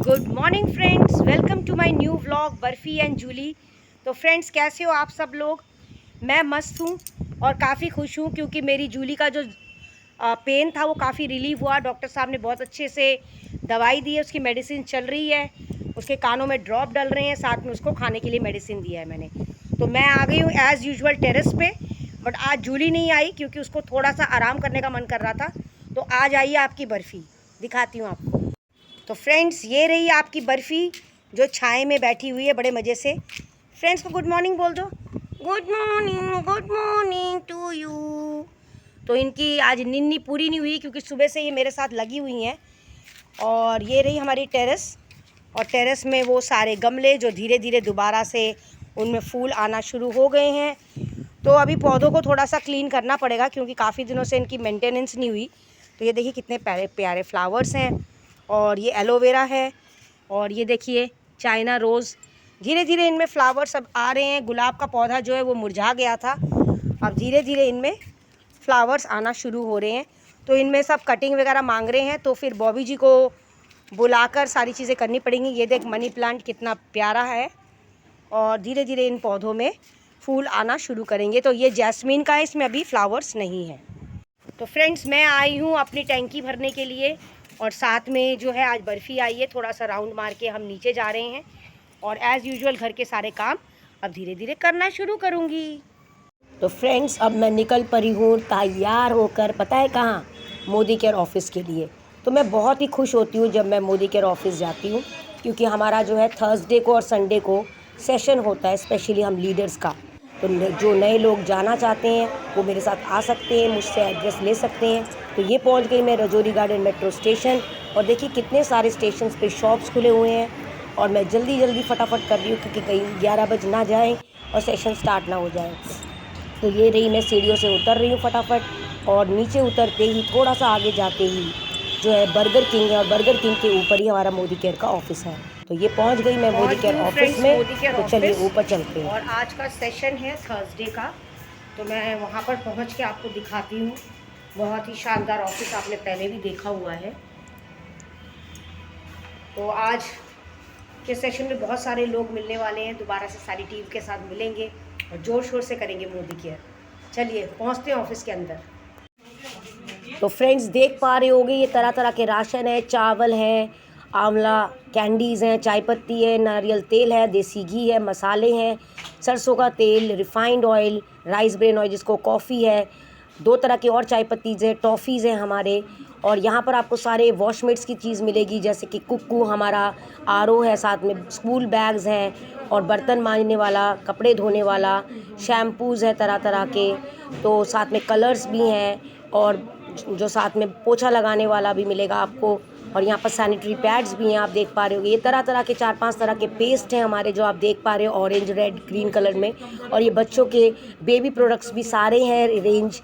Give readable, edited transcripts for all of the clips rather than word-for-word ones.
Good morning friends, welcome to my new vlog Barfi and Julie. तो friends, कैसे हो आप सब लोग? मैं मस्त हूँ और काफ़ी खुश हूँ क्योंकि मेरी जूली का जो पेन था वो काफ़ी रिलीव हुआ। डॉक्टर साहब ने बहुत अच्छे से दवाई दी है, उसकी मेडिसिन चल रही है, उसके कानों में ड्रॉप डल रहे हैं, साथ में उसको खाने के लिए मेडिसिन दिया है मैंने। तो मैं आ गई हूँ एज़ यूजुअल टेरेस पे, बट आज जूली नहीं आई क्योंकि उसको थोड़ा सा आराम करने का मन कर रहा था। तो आज आइए आपकी बर्फ़ी दिखाती हूँ आपको। तो फ्रेंड्स, ये रही आपकी बर्फ़ी जो छाए में बैठी हुई है बड़े मज़े से। फ्रेंड्स को गुड मॉर्निंग बोल दो। Good morning to you. तो इनकी आज निन्नी पूरी नहीं हुई क्योंकि सुबह से ये मेरे साथ लगी हुई हैं। और ये रही हमारी टेरेस, और टेरेस में वो सारे गमले जो धीरे धीरे दोबारा से उनमें फूल आना शुरू हो गए हैं। तो अभी पौधों को थोड़ा सा क्लीन करना पड़ेगा क्योंकि काफ़ी दिनों से इनकी मेंटेनेंस नहीं हुई। तो ये देखिए कितने प्यारे प्यारे फ्लावर्स हैं, और ये एलोवेरा है, और ये देखिए चाइना रोज़। धीरे धीरे इनमें फ्लावर्स अब आ रहे हैं। गुलाब का पौधा जो है वो मुरझा गया था, अब धीरे धीरे इनमें फ्लावर्स आना शुरू हो रहे हैं। तो इनमें सब कटिंग वगैरह मांग रहे हैं, तो फिर बॉबी जी को बुलाकर सारी चीज़ें करनी पड़ेंगी। ये देख मनी प्लांट कितना प्यारा है, और धीरे धीरे इन पौधों में फूल आना शुरू करेंगे। तो ये जैस्मीन का है, इसमें अभी फ्लावर्स नहीं है। तो फ्रेंड्स, मैं आई हूँ अपनी टैंकी भरने के लिए, और साथ में जो है आज बर्फ़ी आई है। थोड़ा सा राउंड मार के हम नीचे जा रहे हैं, और एज़ यूजुअल घर के सारे काम अब धीरे धीरे करना शुरू करूँगी। तो फ्रेंड्स, अब मैं निकल पड़ी हूँ तैयार होकर, पता है कहाँ? मोदी केयर ऑफिस के लिए। तो मैं बहुत ही खुश होती हूँ जब मैं मोदी केयर ऑफिस जाती हूँ, क्योंकि हमारा जो है थर्सडे को और संडे को सेशन होता है, स्पेशली हम लीडर्स का। तो जो नए लोग जाना चाहते हैं वो मेरे साथ आ सकते हैं, मुझसे एड्रेस ले सकते हैं। तो ये पहुंच गई मैं रजौरी गार्डन मेट्रो स्टेशन, और देखिए कितने सारे स्टेशन पे शॉप्स खुले हुए हैं, और मैं जल्दी जल्दी फटाफट कर रही हूँ क्योंकि कहीं 11 बज ना जाए और सेशन स्टार्ट ना हो जाए। तो ये रही, मैं सीढ़ियों से उतर रही हूँ फटाफट, और नीचे उतरते ही थोड़ा सा आगे जाते ही जो है बर्गर किंग है, और बर्गर किंग के ऊपर ही हमारा मोदी केयर का ऑफिस है। तो ये पहुंच गई मैं मोदी केयर ऑफिस में। तो चलिए ऊपर चलते हैं। और आज का सेशन है थर्सडे का, तो मैं वहाँ पर पहुँच के आपको दिखाती हूँ। बहुत ही शानदार ऑफिस, आपने पहले भी देखा हुआ है। तो आज के सेशन में बहुत सारे लोग मिलने वाले हैं, दोबारा से सारी टीम के साथ मिलेंगे और ज़ोर शोर से करेंगे मोदी केयर। चलिए पहुँचते हैं ऑफिस के अंदर। तो फ्रेंड्स, देख पा रहे होंगे ये तरह तरह के राशन है, चावल है, आंवला कैंडीज़ हैं, चाय पत्ती है, नारियल तेल है, देसी घी है, मसाले हैं, सरसों का तेल, refined oil, rice bran oil जिसको कॉफ़ी है, 2 तरह की और चाय पत्तीज़ है, टॉफ़ीज़ हैं हमारे। और यहाँ पर आपको सारे वॉशमेट्स की चीज़ मिलेगी, जैसे कि कुक्कू हमारा, आरओ है, साथ में स्कूल बैग्स हैं, और बर्तन मांजने वाला, कपड़े धोने वाला, शैम्पूज़ है तरह तरह के। तो साथ में कलर्स भी हैं, और जो साथ में पोछा लगाने वाला भी मिलेगा आपको। और यहाँ पर सैनिटरी पैड्स भी हैं, आप देख पा रहे होंगे। ये तरह तरह के 4-5 तरह के पेस्ट हैं हमारे, जो आप देख पा रहे हो ऑरेंज, रेड, ग्रीन कलर में। और ये बच्चों के बेबी प्रोडक्ट्स भी सारे हैं रेंज।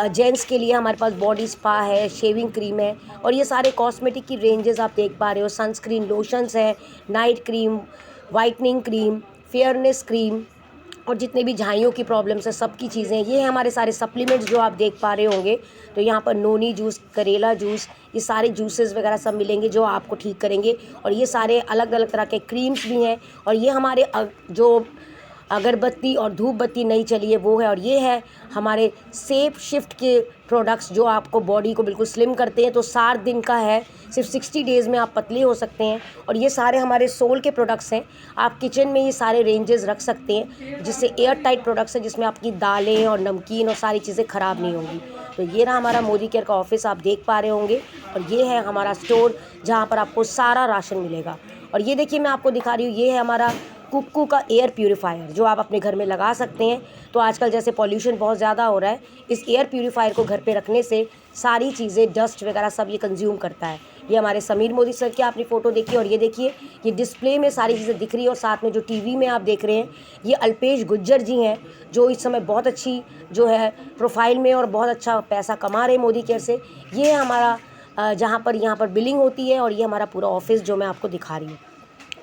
जेंट्स के लिए हमारे पास बॉडी स्पा है, शेविंग क्रीम है, और ये सारे कॉस्मेटिक की रेंजेस आप देख पा रहे हो। सनस्क्रीन लोशंस है, night cream, whitening cream, fairness cream, और जितने भी झाइयों की प्रॉब्लम्स है सबकी चीज़ें। ये हैं हमारे सारे सप्लीमेंट्स जो आप देख पा रहे होंगे। तो यहाँ पर नोनी जूस, करेला जूस, ये सारे जूसेस वगैरह सब मिलेंगे जो आपको ठीक करेंगे। और ये सारे अलग अलग तरह के क्रीम्स भी हैं। और ये हमारे जो अगरबत्ती और धूप बत्ती नई चली है वो है। और ये है हमारे सेफ शिफ्ट के प्रोडक्ट्स जो आपको बॉडी को बिल्कुल स्लिम करते हैं। तो 7 दिन का है, सिर्फ 60 डेज़ में आप पतले हो सकते हैं। और ये सारे हमारे सोल के प्रोडक्ट्स हैं। आप किचन में ये सारे रेंजेस रख सकते हैं, जिससे एयर टाइट प्रोडक्ट्स हैं, जिसमें आपकी दालें और नमकीन और सारी चीज़ें ख़राब नहीं होंगी। तो ये रहा हमारा मोदी केयर का ऑफिस, आप देख पा रहे होंगे। और ये है हमारा स्टोर जहाँ पर आपको सारा राशन मिलेगा। और ये देखिए मैं आपको दिखा रही हूँ, ये है हमारा कुक्कू का एयर प्यूरीफायर जो आप अपने घर में लगा सकते हैं। तो आजकल जैसे पॉल्यूशन बहुत ज़्यादा हो रहा है, इस एयर प्यूरीफायर को घर पे रखने से सारी चीज़ें, डस्ट वगैरह सब ये कंज्यूम करता है। ये हमारे समीर मोदी सर की आपने फ़ोटो देखी, और ये देखिए ये डिस्प्ले में सारी चीज़ें दिख रही है। और साथ में जो टीवी में आप देख रहे हैं, ये अल्पेश गुज्जर जी हैं, जो इस समय बहुत अच्छी जो है प्रोफाइल में और बहुत अच्छा पैसा कमा रहे हैं मोदी केयर से। ये है हमारा जहाँ पर यहाँ पर बिलिंग होती है, और ये हमारा पूरा ऑफिस जो मैं आपको दिखा रही हूँ।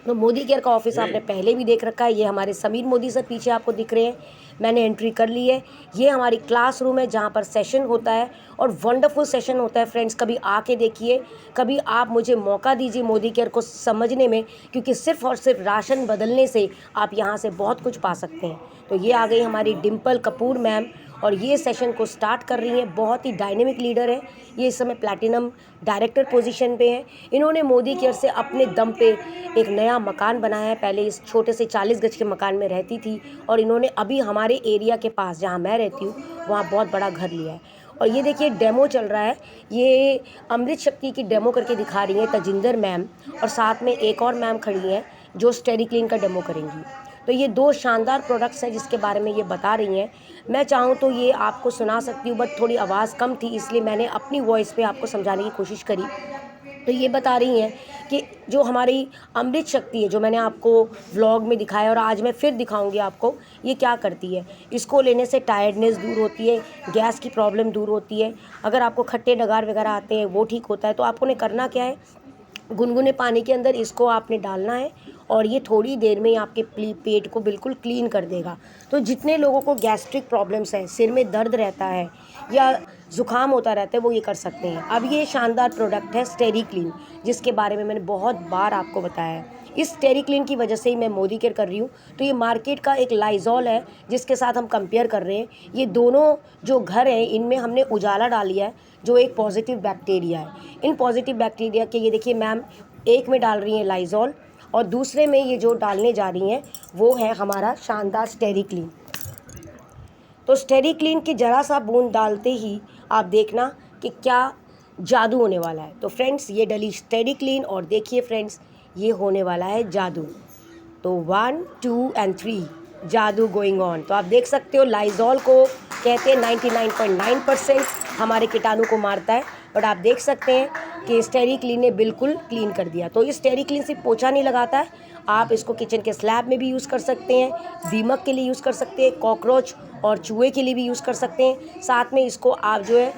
तो मोदी केयर का ऑफिस आपने पहले भी देख रखा है। ये हमारे समीर मोदी सर पीछे आपको दिख रहे हैं। मैंने एंट्री कर ली है। ये हमारी क्लासरूम है जहाँ पर सेशन होता है और वंडरफुल सेशन होता है फ्रेंड्स। कभी आके देखिए, कभी आप मुझे मौका दीजिए मोदी केयर को समझने में, क्योंकि सिर्फ और सिर्फ राशन बदलने से आप यहाँ से बहुत कुछ पा सकते हैं। तो ये आ गई हमारी डिम्पल कपूर मैम और ये सेशन को स्टार्ट कर रही हैं। बहुत ही डायनेमिक लीडर है ये, इस समय प्लैटिनम डायरेक्टर पोजीशन पे हैं। इन्होंने मोदी केयर से अपने दम पे एक नया मकान बनाया है। पहले इस छोटे से 40 गज के मकान में रहती थी और इन्होंने अभी हमारे एरिया के पास जहाँ मैं रहती हूँ वहाँ बहुत बड़ा घर लिया है। और ये देखिए डेमो चल रहा है, ये अमृत शक्ति की डेमो करके दिखा रही हैं तजिंदर मैम, और साथ में एक और मैम खड़ी हैं जो स्टेरी क्लीन का डेमो करेंगी। तो ये 2 शानदार प्रोडक्ट्स हैं जिसके बारे में ये बता रही हैं। मैं चाहूँ तो ये आपको सुना सकती हूँ, बट थोड़ी आवाज़ कम थी इसलिए मैंने अपनी वॉइस पे आपको समझाने की कोशिश करी। तो ये बता रही हैं कि जो हमारी अमृत शक्ति है, जो मैंने आपको व्लॉग में दिखाया और आज मैं फिर दिखाऊंगी आपको, ये क्या करती है। इसको लेने से टायर्डनेस दूर होती है, गैस की प्रॉब्लम दूर होती है, अगर आपको खट्टे डगार वगैरह आते हैं वो ठीक होता है। तो आपको ने करना क्या है, गुनगुने पानी के अंदर इसको आपने डालना है और ये थोड़ी देर में ही आपके पेट को बिल्कुल क्लीन कर देगा। तो जितने लोगों को गैस्ट्रिक प्रॉब्लम्स हैं, सिर में दर्द रहता है या ज़ुकाम होता रहता है, वो ये कर सकते हैं। अब ये शानदार प्रोडक्ट है स्टेरी क्लीन, जिसके बारे में मैंने बहुत बार आपको बताया है। इस स्टेरी क्लीन की वजह से ही मैं मोदी केयर कर रही हूँ। तो ये मार्केट का एक लाइजॉल है जिसके साथ हम कंपेयर कर रहे हैं। ये दोनों जो घर हैं इनमें हमने उजाला डाल लिया है, जो एक पॉजिटिव बैक्टीरिया है। इन पॉजिटिव बैक्टीरिया के ये देखिए मैम, एक में डाल रही हैं लाइजॉल और दूसरे में ये जो डालने जा रही हैं वो है हमारा शानदार स्टेरी क्लीन। तो स्टेरी क्लीन की ज़रा सा बूंद डालते ही आप देखना कि क्या जादू होने वाला है। तो फ्रेंड्स ये डली स्टेरी क्लीन और देखिए फ्रेंड्स ये होने वाला है जादू। तो 1 2 एंड 3 जादू गोइंग ऑन। तो आप देख सकते हो लाइजॉल को कहते हैं 99.9% हमारे कीटाणु को मारता है, बट आप देख सकते हैं कि स्टेरी क्लीन ने बिल्कुल क्लीन कर दिया। तो ये स्टेरी क्लीन सिर्फ पोछा नहीं लगाता है, आप इसको किचन के स्लैब में भी यूज़ कर सकते हैं, दीमक के लिए यूज़ कर सकते हैं, कॉकरोच और चूहे के लिए भी यूज़ कर सकते हैं। साथ में इसको आप जो है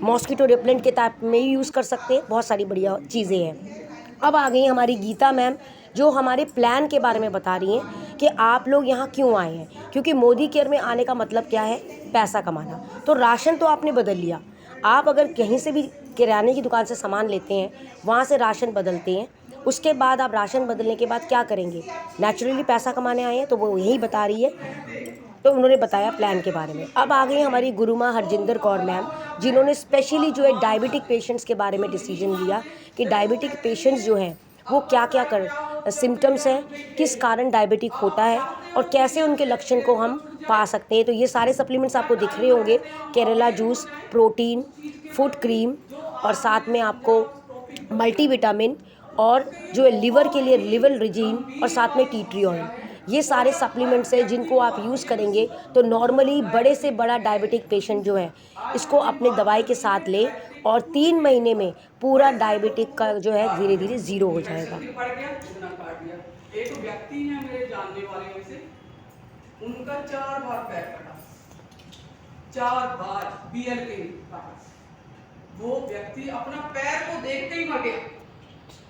मॉस्किटो रिपेलेंट के टाइप में ही यूज़ कर सकते हैं। बहुत सारी बढ़िया चीज़ें हैं। अब आ गई हमारी गीता मैम जो हमारे प्लान के बारे में बता रही हैं कि आप लोग यहाँ क्यों आए हैं। क्योंकि मोदी केयर में आने का मतलब क्या है, पैसा कमाना। तो राशन तो आपने बदल लिया, आप अगर कहीं से भी किराने की दुकान से सामान लेते हैं, वहाँ से राशन बदलते हैं, उसके बाद आप राशन बदलने के बाद क्या करेंगे, नेचुरली पैसा कमाने आए हैं। तो वो यही बता रही है। तो उन्होंने बताया प्लान के बारे में। अब आ गई हमारी गुरुमा हरजिंदर कौर मैम, जिन्होंने स्पेशली जो है डायबिटिक पेशेंट्स के बारे में डिसीजन लिया कि डायबिटिक पेशेंट्स जो हैं वो क्या क्या सिम्टम्स हैं, किस कारण डायबिटिक होता है और कैसे उनके लक्षण को हम पा सकते हैं। तो ये सारे सप्लीमेंट्स आपको दिख रहे होंगे, Kerala juice, protein, food cream और साथ में आपको मल्टीविटामिन और जो है लिवर के लिए लिवर रिजीन और साथ में टी ट्री ऑयल। ये सारे सप्लीमेंट्स हैं जिनको आप यूज़ करेंगे तो नॉर्मली बड़े से बड़ा डायबिटिक पेशेंट जो है इसको अपने दवाई के साथ ले और 3 महीने में पूरा डायबिटिक का जो है धीरे धीरे ज़ीरो हो जाएगा। एक व्यक्ति है मेरे जानने वाले में से, उनका 4 बार पैर कटा, 4 बार बीएल के पास। वो व्यक्ति अपना पैर को देखते ही मर गया।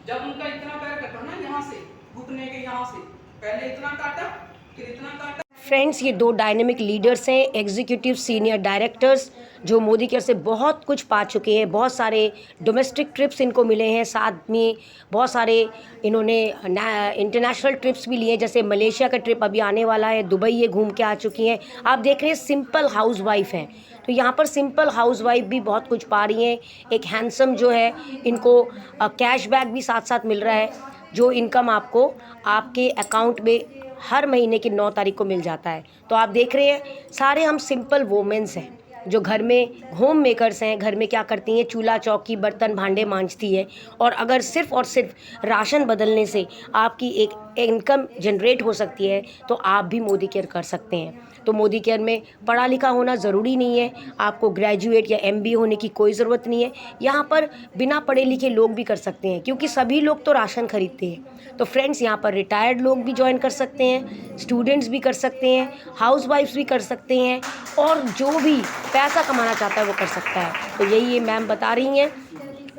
जब उनका इतना पैर कटा ना, यहाँ से घुटने के यहाँ से, पहले इतना काटा फिर इतना काटा। फ्रेंड्स ये 2 डायनेमिक लीडर्स हैं, एग्जीक्यूटिव सीनियर डायरेक्टर्स, जो मोदी केयर से बहुत कुछ पा चुके हैं। बहुत सारे डोमेस्टिक ट्रिप्स इनको मिले हैं, साथ में बहुत सारे इन्होंने इंटरनेशनल ट्रिप्स भी लिए, जैसे मलेशिया का ट्रिप अभी आने वाला है, दुबई ये घूम के आ चुकी हैं। आप देख रहे हैं सिंपल हाउस वाइफ हैं, तो यहाँ पर सिंपल हाउस वाइफ भी बहुत कुछ पा रही हैं। एक हैंडसम जो है इनको कैशबैक भी साथ साथ मिल रहा है, जो इनकम आपको आपके अकाउंट में हर महीने की 9 तारीख को मिल जाता है। तो आप देख रहे हैं सारे हम सिंपल वोमेंस हैं जो घर में होम मेकर्स हैं, घर में क्या करती हैं, चूल्हा चौकी बर्तन भांडे मांजती है। और अगर सिर्फ़ और सिर्फ राशन बदलने से आपकी एक इनकम जनरेट हो सकती है तो आप भी मोदी केयर कर सकते हैं। तो मोदी केयर में पढ़ा लिखा होना ज़रूरी नहीं है, आपको ग्रेजुएट या MBA होने की कोई ज़रूरत नहीं है। यहाँ पर बिना पढ़े लिखे लोग भी कर सकते हैं, क्योंकि सभी लोग तो राशन खरीदते हैं। तो फ्रेंड्स यहाँ पर रिटायर्ड लोग भी ज्वाइन कर सकते हैं, स्टूडेंट्स भी कर सकते हैं, हाउसवाइफ्स भी कर सकते हैं, और जो भी पैसा कमाना चाहता है वो कर सकता है। तो यही ये मैम बता रही हैं।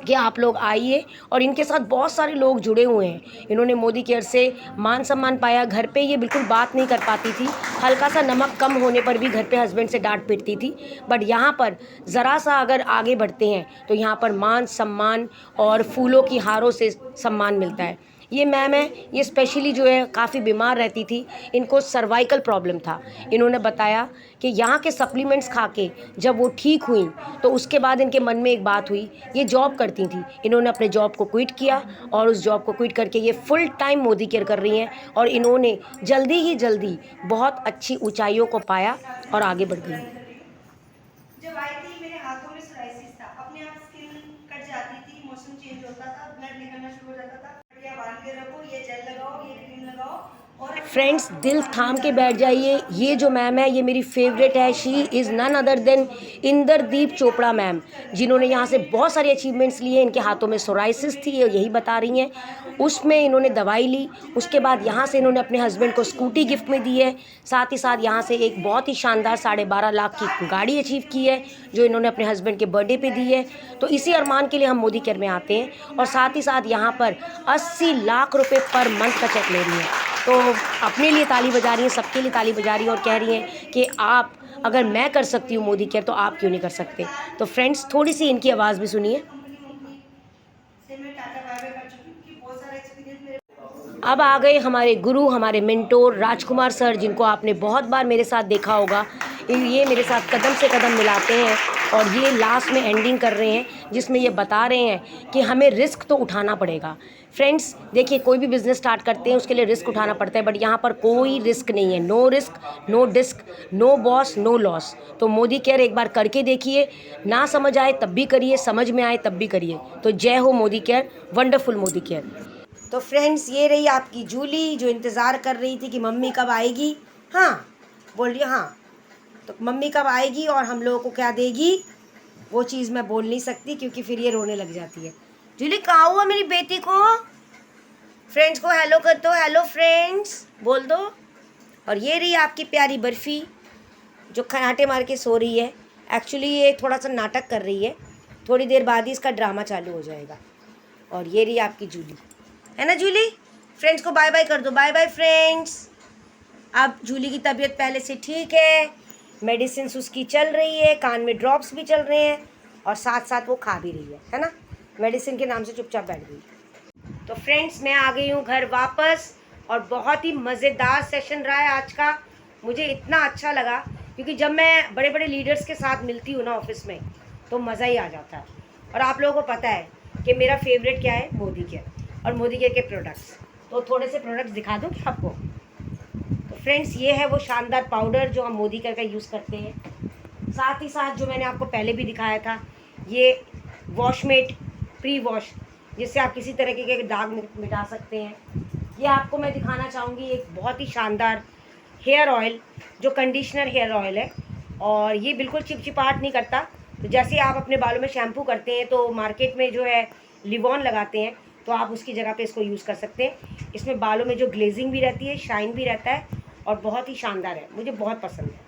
कि आप लोग आइए, और इनके साथ बहुत सारे लोग जुड़े हुए हैं। इन्होंने मोदी केयर से मान सम्मान पाया। घर पे ये बिल्कुल बात नहीं कर पाती थी, हल्का सा नमक कम होने पर भी घर पे हस्बैंड से डांट पीटती थी, बट यहाँ पर ज़रा सा अगर आगे बढ़ते हैं तो यहाँ पर मान सम्मान और फूलों की हारों से सम्मान मिलता है। ये मैम है, ये स्पेशली जो है काफ़ी बीमार रहती थी, इनको सर्वाइकल प्रॉब्लम था। इन्होंने बताया कि यहाँ के सप्लीमेंट्स खा के जब वो ठीक हुई तो उसके बाद इनके मन में एक बात हुई। ये जॉब करती थी, इन्होंने अपने जॉब को क्विट किया और उस जॉब को क्विट करके ये फुल टाइम मोदी केयर कर रही हैं, और इन्होंने जल्दी ही जल्दी बहुत अच्छी ऊंचाइयों को पाया और आगे बढ़ गई। जब आई थी मेरे हाथों में सोराइसिस था, अपने आप स्किन कट जाती थी, मौसम चेंज होता था, ब्लड निकलना शुरू हो जाता था। बढ़िया बांध के रखो, ये जेल लगाओ, ये क्रीम लगाओ। और फ्रेंड्स, दिल थाम के बैठ जाइए, ये जो मैम है ये मेरी फेवरेट है। She is none other than Inderdeep Chopra ma'am, जिन्होंने यहाँ से बहुत सारे अचीवमेंट्स लिए। इनके हाथों में सोराइसिस थी, ये यही बता रही हैं। उसमें इन्होंने दवाई ली, उसके बाद यहाँ से इन्होंने अपने हस्बैंड को स्कूटी गिफ्ट में दी है। साथ ही साथ यहाँ से एक बहुत ही शानदार 12.5 लाख की गाड़ी अचीव की है, जो इन्होंने अपने हस्बैंड के बर्थडे पे दी है। तो इसी अरमान के लिए हम मोदी केयर में आते हैं, और साथ ही साथ यहाँ पर 80 लाख रुपए पर मंथ का चेक ले रही हैं। तो अपने लिए ताली बजा रही हैं, सबके लिए ताली बजा रही हैं, और कह रही हैं कि आप, अगर मैं कर सकती हूँ मोदी केयर, तो आप क्यों नहीं कर सकते। तो फ्रेंड्स, थोड़ी सी इनकी आवाज़ भी सुनिए। कंपनी से मैं टाटा बाय बाय कर चुकी हूँ, कि बहुत सारा एक्सपीरियंस मेरे। अब आ गए हमारे गुरु, हमारे मेंटोर राजकुमार सर, जिनको आपने बहुत बार मेरे साथ देखा होगा। ये मेरे साथ कदम से कदम मिलाते हैं, और ये लास्ट में एंडिंग कर रहे हैं, जिसमें ये बता रहे हैं कि हमें रिस्क तो उठाना पड़ेगा। फ्रेंड्स देखिए, कोई भी बिज़नेस स्टार्ट करते हैं उसके लिए रिस्क उठाना पड़ता है, बट यहाँ पर कोई रिस्क नहीं है। No risk, no disk, no boss, no loss. तो मोदी केयर एक बार करके देखिए, ना समझ आए तब भी करिए, समझ में आए तब भी करिए। तो जय हो Modi care, wonderful Modi care. तो फ्रेंड्स, ये रही आपकी जूली, जो इंतज़ार कर रही थी कि मम्मी कब आएगी। हाँ बोल रही, हाँ तो मम्मी कब आएगी और हम लोगों को क्या देगी, वो चीज़ मैं बोल नहीं सकती, क्योंकि फिर ये रोने लग जाती है। जूली, कहाँ हुआ मेरी बेटी को? फ्रेंड्स को हेलो कर दो, हेलो फ्रेंड्स बोल दो। और ये रही आपकी प्यारी बर्फ़ी, जो खनाटे मार के सो रही है। एक्चुअली ये थोड़ा सा नाटक कर रही है, थोड़ी देर बाद ही इसका ड्रामा चालू हो जाएगा। और ये रही आपकी जूली, है ना जूली? फ्रेंड्स को बाय बाय कर दो, बाय बाय फ्रेंड्स। अब जूली की तबीयत पहले से ठीक है, मेडिसिन उसकी चल रही है, कान में ड्रॉप्स भी चल रहे हैं, और साथ साथ वो खा भी रही है ना। मेडिसिन के नाम से चुपचाप बैठ गई। तो फ्रेंड्स, मैं आ गई हूँ घर वापस, और बहुत ही मज़ेदार सेशन रहा है आज का। मुझे इतना अच्छा लगा, क्योंकि जब मैं बड़े बड़े लीडर्स के साथ मिलती हूँ ना ऑफिस में, तो मज़ा ही आ जाता है। और आप लोगों को पता है कि मेरा फेवरेट क्या है, मोदी केयर और मोदी केयर के प्रोडक्ट्स। तो थोड़े से प्रोडक्ट्स दिखा दूँ क्या आपको? तो फ्रेंड्स, ये है वो शानदार पाउडर जो हम मोदी केयर का यूज़ करते हैं। साथ ही साथ जो मैंने आपको पहले भी दिखाया था, ये वॉशमेट प्री वॉश, जिससे आप किसी तरह के दाग मिटा सकते हैं। ये आपको मैं दिखाना चाहूँगी एक बहुत ही शानदार हेयर ऑयल, जो कंडीशनर हेयर ऑयल है, और ये बिल्कुल चिपचिपाहट नहीं करता। तो जैसे आप अपने बालों में शैम्पू करते हैं तो मार्केट में जो है लिवॉन लगाते हैं, तो आप उसकी जगह पे इसको यूज़ कर सकते हैं। इसमें बालों में जो ग्लेजिंग भी रहती है, शाइन भी रहता है, और बहुत ही शानदार है, मुझे बहुत पसंद है।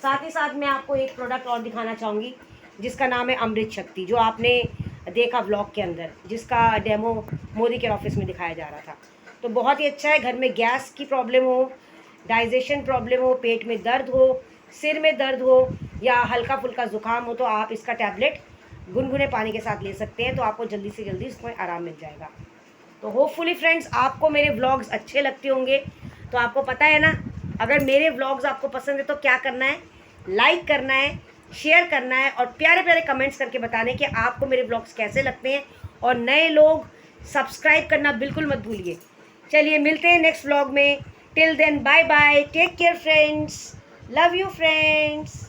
साथ ही साथ मैं आपको एक प्रोडक्ट और दिखाना चाहूँगी, जिसका नाम है अमृत शक्ति, जो आपने देखा व्लॉग के अंदर, जिसका डेमो मोदी केयर ऑफिस में दिखाया जा रहा था। तो बहुत ही अच्छा है। घर में गैस की प्रॉब्लम हो, डाइजेशन प्रॉब्लम हो, पेट में दर्द हो, सिर में दर्द हो, या हल्का फुल्का ज़ुकाम हो, तो आप इसका टैबलेट गुनगुने पानी के साथ ले सकते हैं, तो आपको जल्दी से जल्दी उसमें आराम मिल जाएगा। तो होपफुली फ्रेंड्स, आपको मेरे व्लॉग्स अच्छे लगते होंगे। तो आपको पता है ना, अगर मेरे व्लॉग्स आपको पसंद है तो क्या करना है, लाइक करना है, शेयर करना है, और प्यारे प्यारे कमेंट्स करके बताने कि आपको मेरे व्लॉग्स कैसे लगते हैं। और नए लोग सब्सक्राइब करना बिल्कुल मत भूलिए। चलिए मिलते हैं नेक्स्ट व्लॉग में। Till then bye bye, take care friends, love you friends.